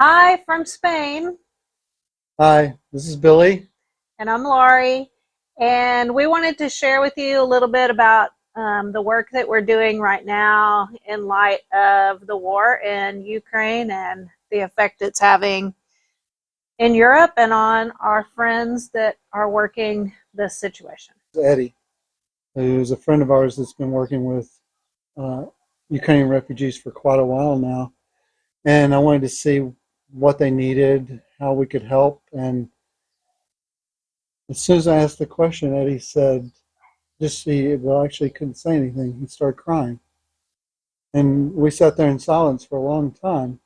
Hi from Spain, Hi, this is Billy. and I'm Laurie. And we wanted to share with you a little bit about the work that we're doing right now in light of the war in Ukraine and the effect it's having in Europe and on our friends that are working this situation. Eddie, who's a friend of ours that's been working with uh, Ukrainian refugees for quite a while now. And I wanted to see what they needed, how we could help. And as soon as I asked the question, Eddie said, actually couldn't say anything. He started crying. And we sat there in silence for a long time.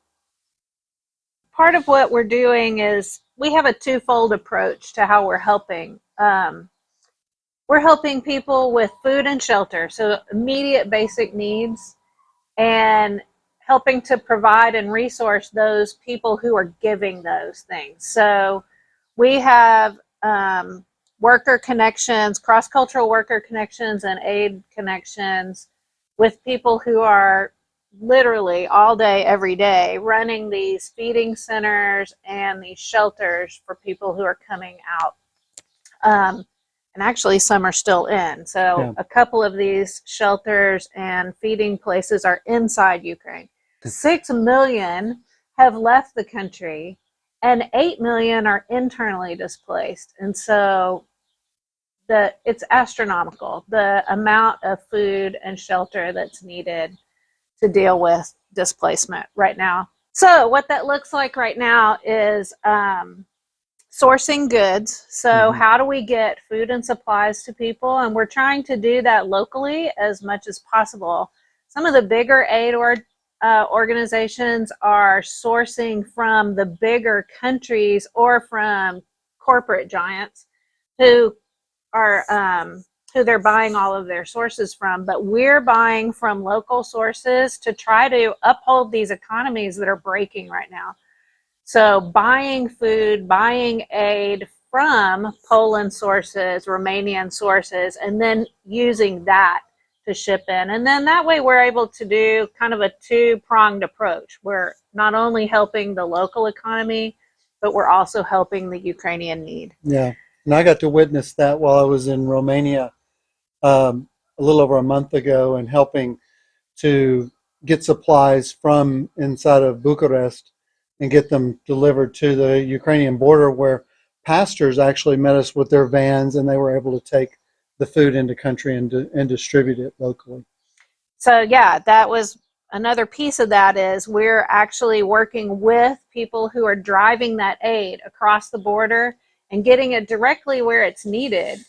Part of what we're doing is we have a twofold approach to how we're helping people with food and shelter, so immediate basic needs, and helping to provide and resource those people who are giving those things. So we have worker connections, cross-cultural worker connections, and aid connections with people who are literally all day, every day, running these feeding centers and these shelters for people who are coming out. And actually, some are still in. So Yeah. a couple of these shelters and feeding places are inside Ukraine. 6 million have left the country, and 8 million are internally displaced. And so it's astronomical, the amount of food and shelter that's needed to deal with displacement right now. So what that looks like right now is sourcing goods. So how do we get food and supplies to people? And we're trying to do that locally as much as possible. Some of the bigger aid organizations are sourcing from the bigger countries or from corporate giants who are who they're buying all of their sources from. But we're buying from local sources to try to uphold these economies that are breaking right now. So buying food, buying aid from Poland sources, Romanian sources, and then using that to ship in. And then that way we're able to do kind of a two-pronged approach. We're not only helping the local economy, but we're also helping the Ukrainian need. Yeah. And I got to witness that while I was in Romania a little over a month ago and helping to get supplies from inside of Bucharest and get them delivered to the Ukrainian border, where pastors actually met us with their vans and they were able to take the food into country and distribute it locally. So yeah, that was another piece of that is we're actually working with people who are driving that aid across the border and getting it directly where it's needed.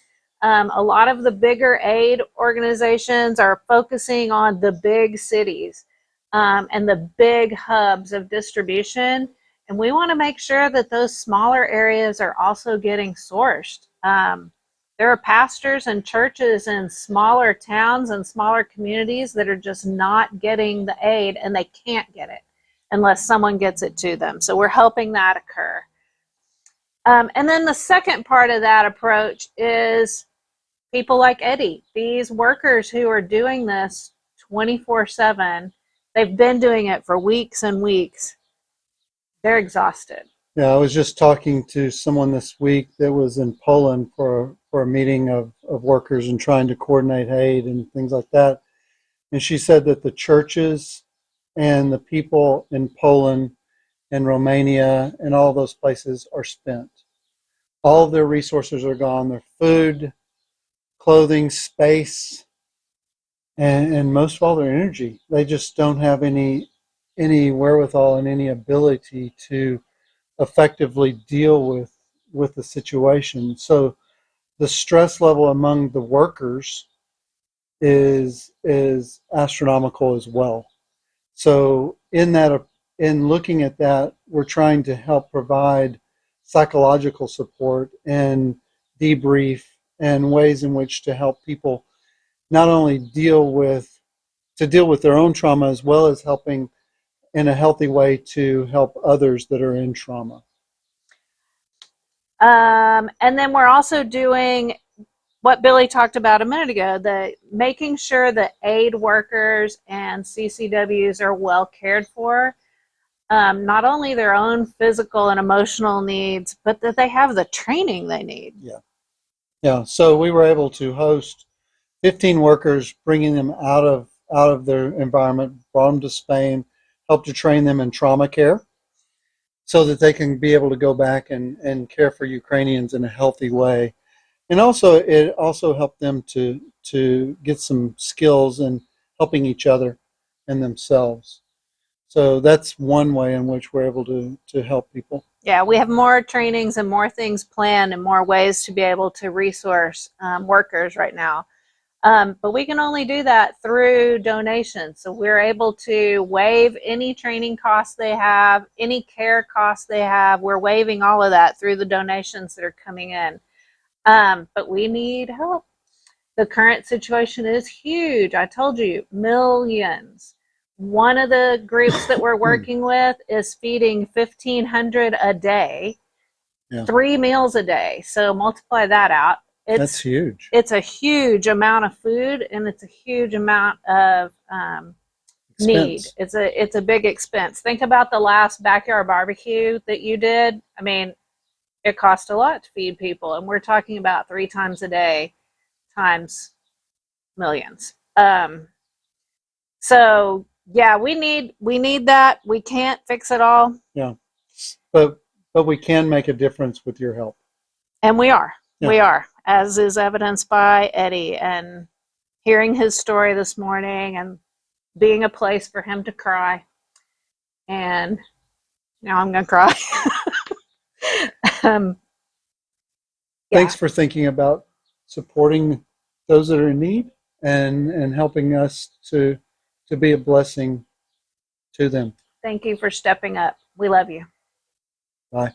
A lot of the bigger aid organizations are focusing on the big cities and the big hubs of distribution. And we want to make sure that those smaller areas are also getting sourced. There are pastors and churches in smaller towns and smaller communities that are just not getting the aid, and they can't get it unless someone gets it to them. So we're helping that occur. And then the second part of that approach is people like Eddie, these workers who are doing this 24/7. They've been doing it for weeks and weeks. They're exhausted. Yeah, I was just talking to someone this week that was in Poland for a meeting of workers and trying to coordinate aid and things like that. And she said that the churches and the people in Poland and Romania and all those places are spent. All of their resources are gone, their food, clothing, space, and most of all their energy. They just don't have any wherewithal and any ability to effectively deal with the situation. So the stress level among the workers is astronomical as well. So in looking at that, we're trying to help provide psychological support and debrief and ways in which to help people not only deal with their own trauma, as well as helping in a healthy way to help others that are in trauma. And then we're also doing what Billy talked about a minute ago, the making sure that aid workers and CCWs are well cared for. not only their own physical and emotional needs, but that they have the training they need. Yeah. So we were able to host 15 workers, bringing them out of their environment, brought them to Spain, helped to train them in trauma care so that they can be able to go back and care for Ukrainians in a healthy way. And also, it also helped them to get some skills in helping each other and themselves. So that's one way in which we're able to help people. Yeah, we have more trainings and more things planned and more ways to be able to resource workers right now. But we can only do that through donations. So we're able to waive any training costs they have, any care costs they have. We're waiving all of that through the donations that are coming in. But we need help. The current situation is huge. I told you, millions. One of the groups that we're working with is feeding 1,500 a day, 3 meals a day. So multiply that out. That's huge. It's a huge amount of food, and it's a huge amount of need. It's a big expense. Think about the last backyard barbecue that you did. I mean, it cost a lot to feed people, and we're talking about 3 times a day times millions. So yeah, we need that. We can't fix it all. Yeah, but we can make a difference with your help. And we are. Yeah. We are, as is evidenced by Eddie and hearing his story this morning and being a place for him to cry. And now I'm going to cry. Thanks for thinking about supporting those that are in need and helping us to be a blessing to them. Thank you for stepping up. We love you. Bye.